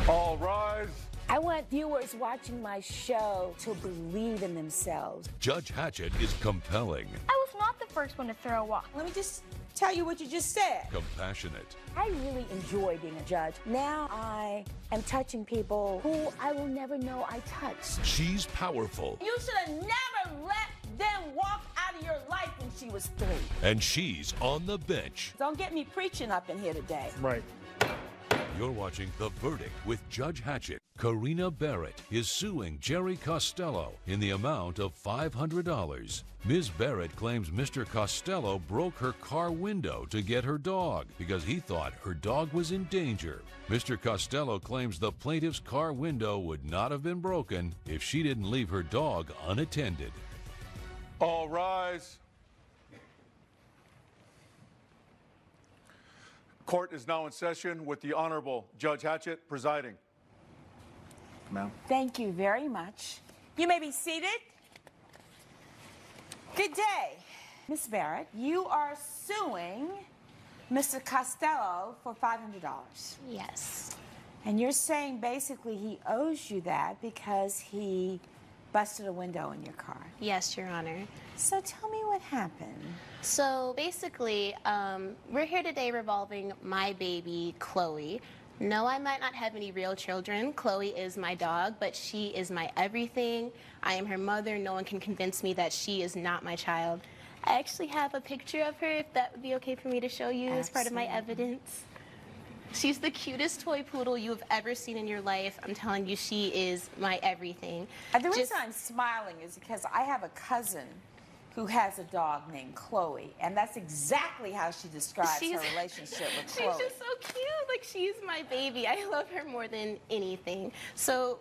All rise. I want viewers watching my show to believe in themselves. Judge Hatchett is compelling. I was not the first one to throw a walk. Let me just tell you what you just said. Compassionate. I really enjoy being a judge. Now I am touching people who I will never know I touched. She's powerful. You should have never let them walk out of your life when she was 3. And she's on the bench. Don't get me preaching up in here today. Right. You're watching The Verdict with Judge Hatchett. Karina Barrett is suing Jerry Costello in the amount of $500. Ms. Barrett claims Mr. Costello broke her car window to get her dog because he thought her dog was in danger. Mr. Costello claims the plaintiff's car window would not have been broken if she didn't leave her dog unattended. All rise. Court is now in session with the Honorable Judge Hatchett presiding. Ma'am. Thank you very much. You may be seated. Good day. Ms. Barrett, you are suing Mr. Costello for $500. Yes. And you're saying basically he owes you that because he busted a window in your car. Yes, Your Honor. So tell me what happened. So basically, we're here today revolving my baby, Chloe. No, I might not have any real children. Chloe is my dog, but she is my everything. I am her mother. No one can convince me that she is not my child. I actually have a picture of her, if that would be okay for me to show you as part of my evidence. She's the cutest toy poodle you have ever seen in your life. I'm telling you, she is my everything. And the reason I'm smiling is because I have a cousin who has a dog named Chloe, and that's exactly how she describes her relationship with Chloe. She's just so cute. Like, she's my baby. I love her more than anything. So,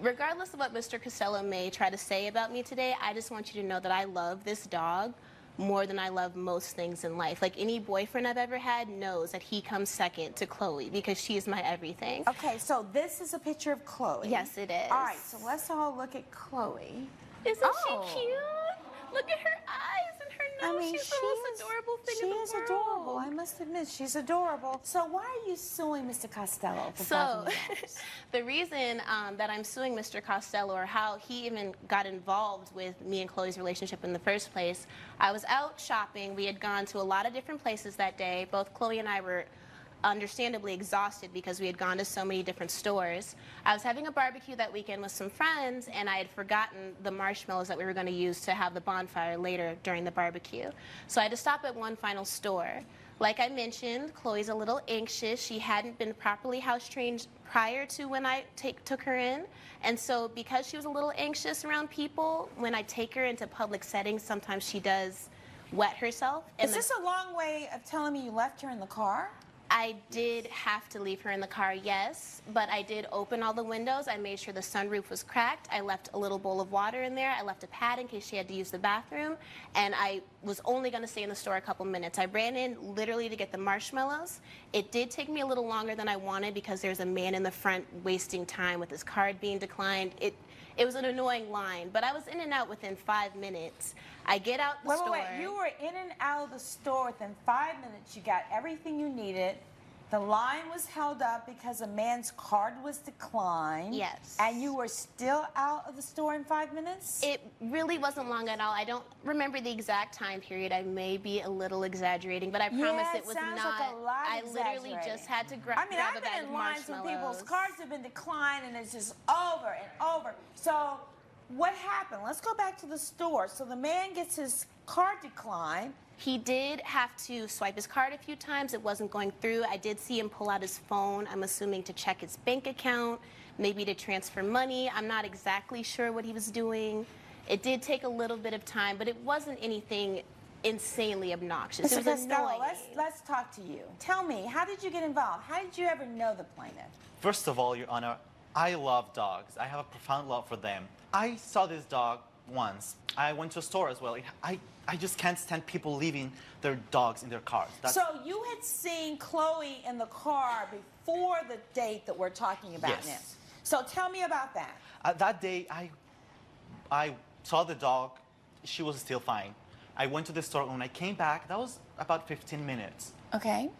regardless of what Mr. Costello may try to say about me today, I just want you to know that I love this dog more than I love most things in life. Like, any boyfriend I've ever had knows that he comes second to Chloe because she is my everything. Okay, so this is a picture of Chloe. Yes, it is. All right, so let's all look at Chloe. Isn't she cute? Look at her eyes and her nose. She's the most adorable thing in the world. She is adorable. I must admit, she's adorable. So why are you suing Mr. Costello for $500? The reason that I'm suing Mr. Costello, or how he even got involved with me and Chloe's relationship in the first place, I was out shopping. We had gone to a lot of different places that day. Both Chloe and I were understandably exhausted because we had gone to so many different stores. I was having a barbecue that weekend with some friends, and I had forgotten the marshmallows that we were going to use to have the bonfire later during the barbecue. So I had to stop at one final store. Like I mentioned, Chloe's a little anxious. She hadn't been properly house-trained prior to when I took her in. And so because she was a little anxious around people, when I take her into public settings, sometimes she does wet herself. Is this a long way of telling me you left her in the car? I did have to leave her in the car, yes, but I did open all the windows. I made sure the sunroof was cracked. I left a little bowl of water in there. I left a pad in case she had to use the bathroom, and I was only going to stay in the store a couple minutes. I ran in literally to get the marshmallows. It did take me a little longer than I wanted because there's a man in the front wasting time with his card being declined. It was an annoying line, but I was in and out within 5 minutes. I get out the store. Wait, you were in and out of the store within 5 minutes. You got everything you needed. The line was held up because a man's card was declined. Yes. And you were still out of the store in 5 minutes? It really wasn't long at all. I don't remember the exact time period. I may be a little exaggerating, but I promise it was not. Like a lot I literally just had to grab a bag of marshmallows. I've been in lines when people's cards have been declined, and it's just over and over. So what happened? Let's go back to the store. So the man gets his card declined. He did have to swipe his card a few times. It wasn't going through. I did see him pull out his phone, I'm assuming to check his bank account, maybe to transfer money. I'm not exactly sure what he was doing. It did take a little bit of time, but it wasn't anything insanely obnoxious. It was annoying. Let's talk to you. Tell me, how did you get involved? How did you ever know the plaintiff? First of all, Your Honor, I love dogs. I have a profound love for them. I saw this dog once. I went to a store as well. I just can't stand people leaving their dogs in their cars. So you had seen Chloe in the car before the date that we're talking about now. So tell me about that. That day, I saw the dog. She was still fine. I went to the store. When I came back, that was about 15 minutes. Okay.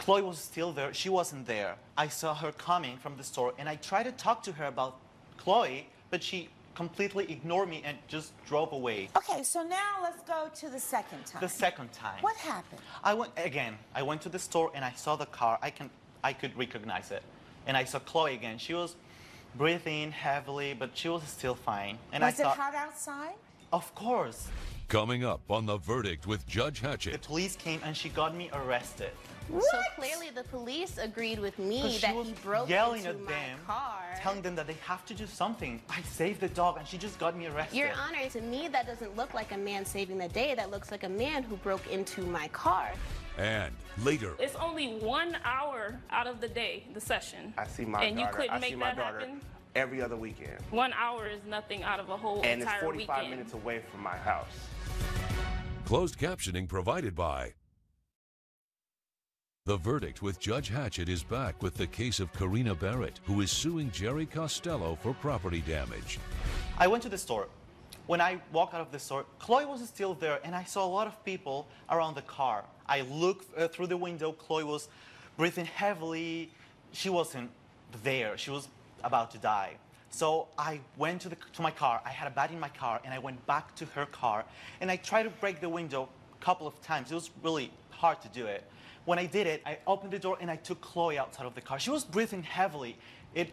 Chloe was still there. She wasn't there. I saw her coming from the store, and I tried to talk to her about Chloe, but she completely ignored me and just drove away. Okay, so now let's go to the second time. The second time. What happened? I went to the store and I saw the car. I could recognize it. And I saw Chloe again. She was breathing heavily, but she was still fine. And Was I thought, it hot outside? of course. Coming up on The Verdict with Judge The Hatchett. police came and she got me arrested. So clearly the police agreed with me Because she that was he broke yelling into at my them, car. telling them that they have to do something. I saved the dog and she just got me arrested. Your Honor, to me that doesn't look like a man saving the day. That looks like a man who broke into my car. And later, It's only 1 hour out of the day, the session. I see my and daughter. you couldn't I make see my that daughter happen? every other weekend. 1 hour is nothing out of a whole And it's entire 45 weekend. minutes away from my house. closed captioning provided by. The Verdict with Judge Hatchett is back with the case of Karina Barrett, who is suing Jerry Costello for property damage. I went to the store. When I walked out of the store, Chloe was still there, and I saw a lot of people around the car. I looked through the window. Chloe was breathing heavily. She wasn't there. She was about to die. So I went to my car. I had a bat in my car, and I went back to her car, and I tried to break the window a couple of times. It was really hard to do it. When I did it, I opened the door, and I took Chloe outside of the car. She was breathing heavily.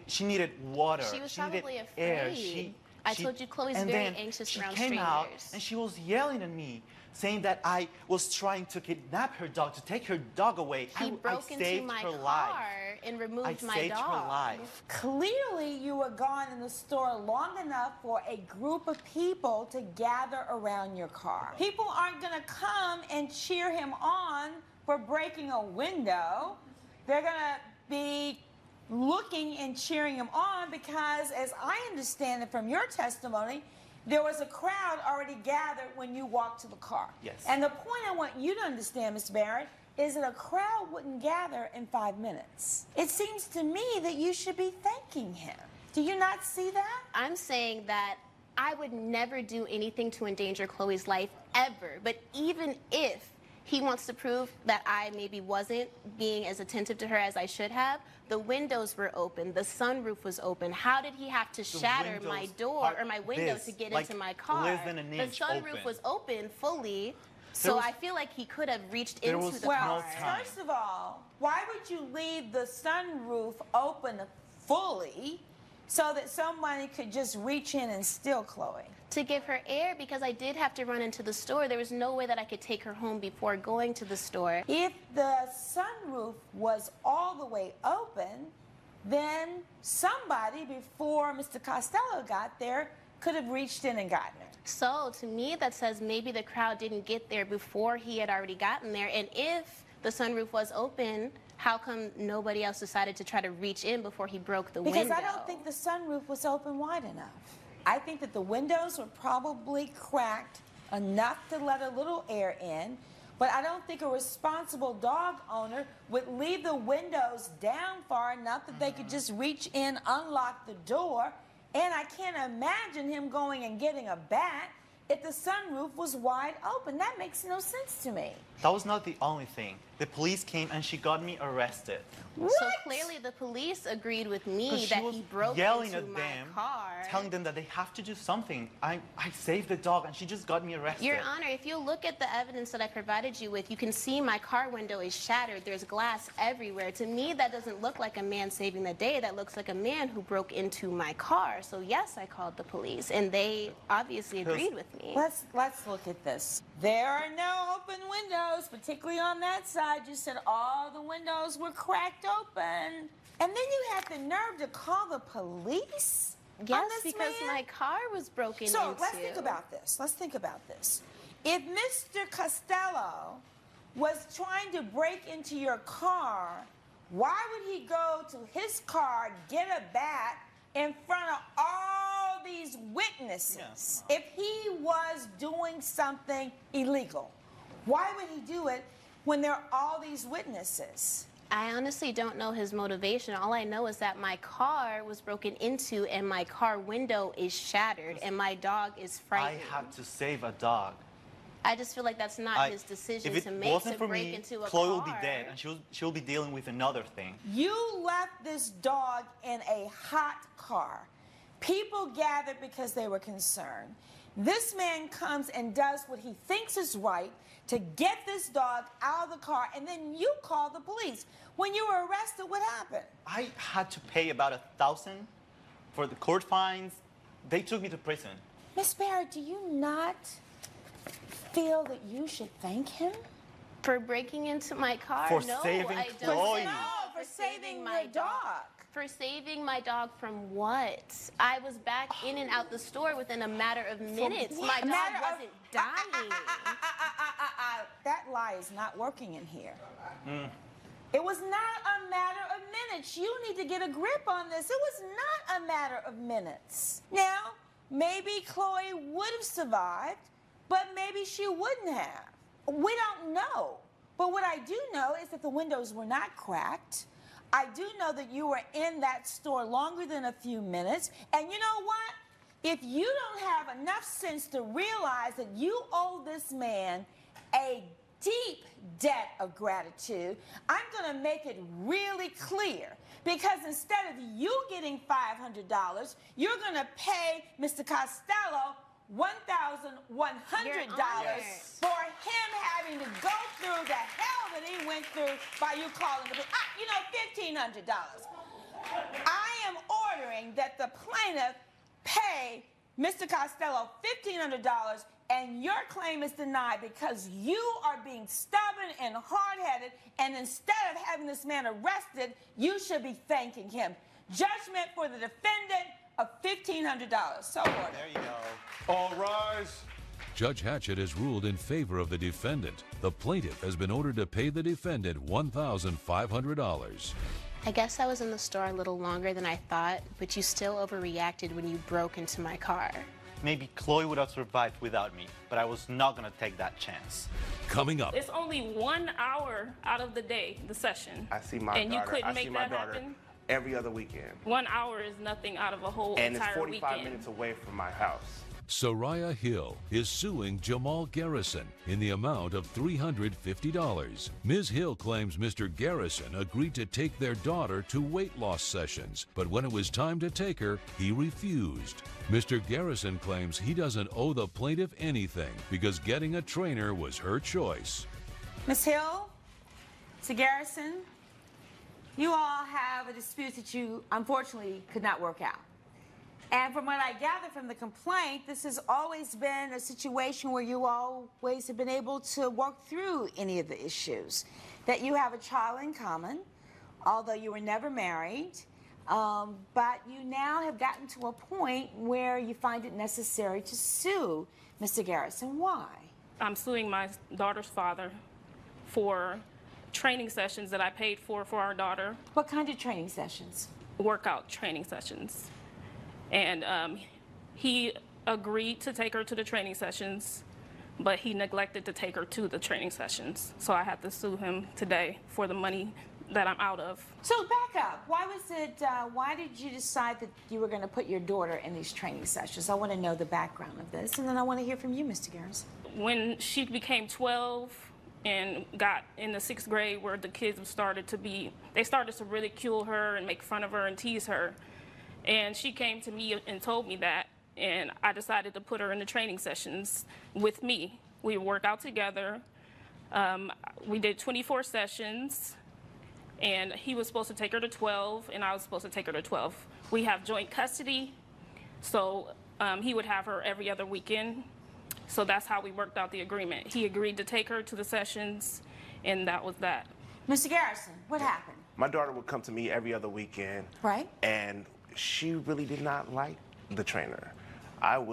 She needed water. She was needed probably air. afraid. I told you Chloe's and very then anxious she around came out strangers. and she was yelling at me, saying that I was trying to kidnap her dog, to take her dog away. He I broke into saved my her car life. and removed I my saved dog. her life. Clearly, you were gone in the store long enough for a group of people to gather around your car. People aren't going to come and cheer him on for breaking a window. They're going to be looking and cheering him on because, as I understand it from your testimony, there was a crowd already gathered when you walked to the car. Yes. And the point I want you to understand, Ms. Barrett, is that a crowd wouldn't gather in 5 minutes. It seems to me that you should be thanking him. Do you not see that? I'm saying that I would never do anything to endanger Chloe's life ever. But even if he wants to prove that I maybe wasn't being as attentive to her as I should have, the windows were open, the sunroof was open. How did he have to shatter my windows door are or my window this, to get like into my car? less than an The inch sunroof open. was open fully, so was- I feel like he could have reached There into was the no car. time. First of all, why would you leave the sunroof open fully so that somebody could just reach in and steal Chloe? To give her air, because I did have to run into the store. There was no way that I could take her home before going to the store. If the sunroof was all the way open, then somebody before Mr. Costello got there could have reached in and gotten her. So to me, that says maybe the crowd didn't get there before he had already gotten there. And if the sunroof was open, how come nobody else decided to try to reach in before he broke the Because window? I don't think the sunroof was open wide enough. I think that the windows were probably cracked enough to let a little air in, but I don't think a responsible dog owner would leave the windows down far enough that they could just reach in, unlock the door, and I can't imagine him going and getting a bat if the sunroof was wide open. That makes no sense to me. That was not the only thing. The police came and she got me arrested. So clearly the police agreed with me 'Cause she that was he broke yelling into at my them, car. telling them that they have to do something. I saved the dog and she just got me arrested. Your Honor, if you look at the evidence that I provided you with, you can see my car window is shattered. There's glass everywhere. To me, that doesn't look like a man saving the day. That looks like a man who broke into my car. So yes, I called the police, and they obviously agreed with me. Let's look at this. There are no open windows, particularly on that side. You said all the windows were cracked open. And then you had the nerve to call the police on Yes, this because man? my car was broken into. So let's think about this. Let's think about this. If Mr. Costello was trying to break into your car, why would he go to his car, get a bat in front of all these witnesses? If he was doing something illegal, why would he do it when there are all these witnesses? I honestly don't know his motivation. All I know is that my car was broken into and my car window is shattered and my dog is I frightened. had to save a dog. I just feel like that's not his decision to make, wasn't to for break me, into a Chloe car. will be dead, and she'll be dealing with another thing. You left this dog in a hot car. People gathered because they were concerned. This man comes and does what he thinks is right to get this dog out of the car, and then you call the police. When you were arrested, what happened? I had to pay about $1,000 for the court fines. They took me to prison. Miss Barrett, do you not feel that you should thank him? For breaking into my car? For no, saving I Chloe. don't. No, for saving my dog. For saving my dog from what? I was back in and out the store within a matter of minutes. My dog wasn't dying. That lie is not working in here. It was not a matter of minutes. You need to get a grip on this. It was not a matter of minutes. Now, maybe Chloe would have survived, but maybe she wouldn't have. We don't know. But what I do know is that the windows were not cracked. I do know that you were in that store longer than a few minutes. And you know what? If you don't have enough sense to realize that you owe this man a deep debt of gratitude, I'm going to make it really clear. Because instead of you getting $500, you're going to pay Mr. Costello $1,100 for him having to go through the hell that he went through by you calling the police. $1,500. I am ordering that the plaintiff pay Mr. Costello $1,500, and your claim is denied because you are being stubborn and hard-headed, and instead of having this man arrested, you should be thanking him. Judgment for the defendant of $1,500. So ordered. There you go. All rise. Judge Hatchett has ruled in favor of the defendant. The plaintiff has been ordered to pay the defendant $1,500. I guess I was in the store a little longer than I thought, but you still overreacted when you broke into my car. Maybe Chloe would have survived without me, but I was not going to take that chance. Coming up. It's only 1 hour out of the day, the session. I see my and daughter. you couldn't I make see my that daughter happen? every other weekend. 1 hour is nothing out of a whole And it's entire 45 weekend. minutes away from my house. Soraya Hill is suing Jamal Garrison in the amount of $350. Ms. Hill claims Mr. Garrison agreed to take their daughter to weight loss sessions, but when it was time to take her, he refused. Mr. Garrison claims he doesn't owe the plaintiff anything because getting a trainer was her choice. Ms. Hill, Mr. Garrison, you all have a dispute that you unfortunately could not work out. And from what I gather from the complaint, this has always been a situation where you always have been able to work through any of the issues. That you have a child in common, although you were never married, but you now have gotten to a point where you find it necessary to sue Mr. Garrison. Why? I'm suing my daughter's father for training sessions that I paid for our daughter. What kind of training sessions? Workout training sessions. And he agreed to take her to the training sessions, but he neglected to take her to the training sessions. So I had to sue him today for the money that I'm out of. So back up. Why did you decide that you were going to put your daughter in these training sessions? I want to know the background of this, and then I want to hear from you, Mr. Garrison. When she became 12 and got in the 6th grade where the kids started to ridicule her and make fun of her and tease her. And she came to me and told me that, and I decided to put her in the training sessions with me. We work out together. We did 24 sessions, and he was supposed to take her to 12, and I was supposed to take her to 12. We have joint custody, so he would have her every other weekend. So that's how we worked out the agreement. He agreed to take her to the sessions, and that was that. Mr. Garrison, what happened? My daughter would come to me every other weekend. Right. And she really did not like the trainer. I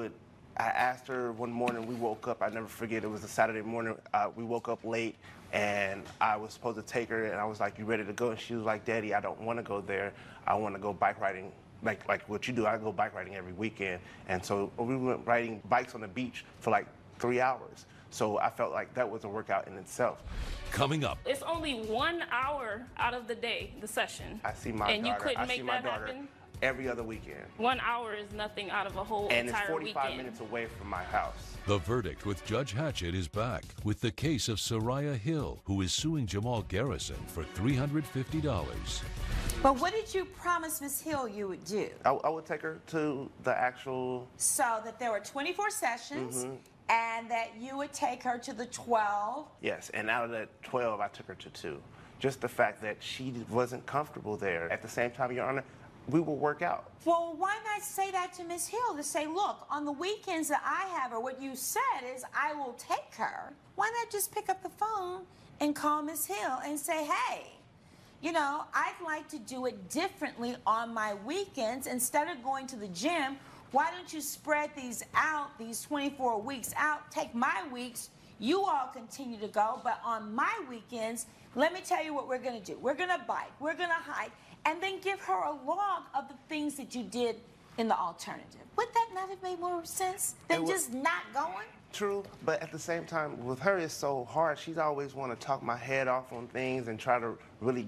asked her one morning, we woke up, I never forget, it was a Saturday morning, we woke up late, and I was supposed to take her, and I was like, you ready to go? And she was like, Daddy, I don't want to go there. I want to go bike riding, like what you do. I go bike riding every weekend. And so we went riding bikes on the beach for like 3 hours. So I felt like that was a workout in itself. Coming up. It's only 1 hour out of the day, the session. I see my and daughter. you couldn't I see make my that daughter happen? every other weekend. 1 hour is nothing out of a whole And it's entire 45 weekend. minutes away from my house. The verdict with Judge Hatchett is back with the case of Soraya Hill, who is suing Jamal Garrison for $350. But what did you promise Ms. Hill you would do? I would take her to the actual... So that there were 24 sessions and that you would take her to the 12. Yes, and out of that 12, I took her to 2. Just the fact that she wasn't comfortable there. At the same time, Your Honor, we will work out. Well, why not say that to Ms. Hill to say, look, on the weekends that I have her, what you said is I will take her. Why not just pick up the phone and call Ms. Hill and say, hey, you know, I'd like to do it differently on my weekends. Instead of going to the gym, why don't you spread these out, these 24 weeks out, take my weeks, you all continue to go, but on my weekends, let me tell you what we're gonna do. We're gonna bike, we're gonna hike, and then give her a log of the things that you did in the alternative. Would that not have made more sense than just not going? True, but at the same time, with her, it's so hard. She's always want to talk my head off on things and try to really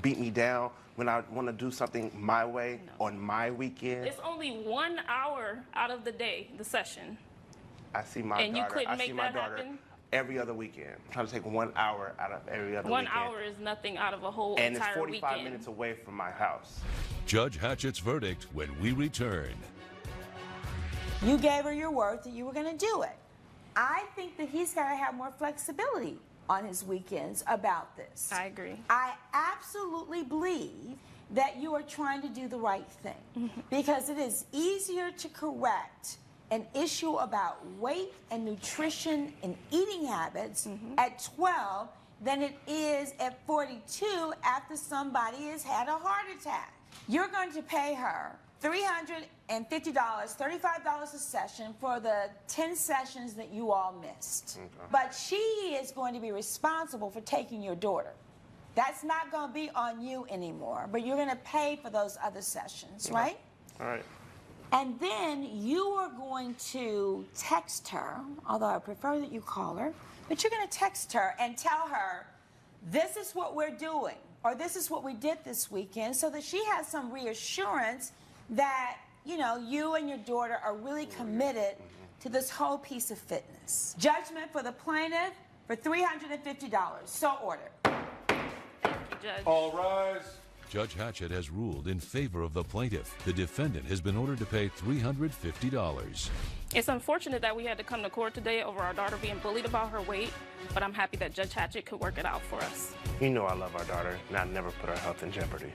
beat me down when I want to do something my way on my weekend. It's only 1 hour out of the day, the session. I see my And you daughter. couldn't I see make my that daughter happen? every other weekend. I'm trying to take 1 hour out of every other 1 weekend. hour is nothing out of a whole And it's entire 45 weekend. minutes away from my house. Judge Hatchett's verdict when we return. You gave her your word that you were gonna do it. I think that he's gotta have more flexibility on his weekends about this. I agree. I absolutely believe that you are trying to do the right thing because it is easier to correct an issue about weight and nutrition and eating habits at 12 than it is at 42 after somebody has had a heart attack. You're going to pay her $350, $35 a session for the 10 sessions that you all missed. But she is going to be responsible for taking your daughter. That's not going to be on you anymore, but you're going to pay for those other sessions, right? All right. And then you are going to text her, although I prefer that you call her, but you're going to text her and tell her, this is what we're doing, or this is what we did this weekend, so that she has some reassurance that, you know, you and your daughter are really committed to this whole piece of fitness. Judgment for the plaintiff for $350. So ordered. Judge. All rise. Judge Hatchett has ruled in favor of the plaintiff. The defendant has been ordered to pay $350. It's unfortunate that we had to come to court today over our daughter being bullied about her weight, but I'm happy that Judge Hatchett could work it out for us. You know I love our daughter, and I never put her health in jeopardy.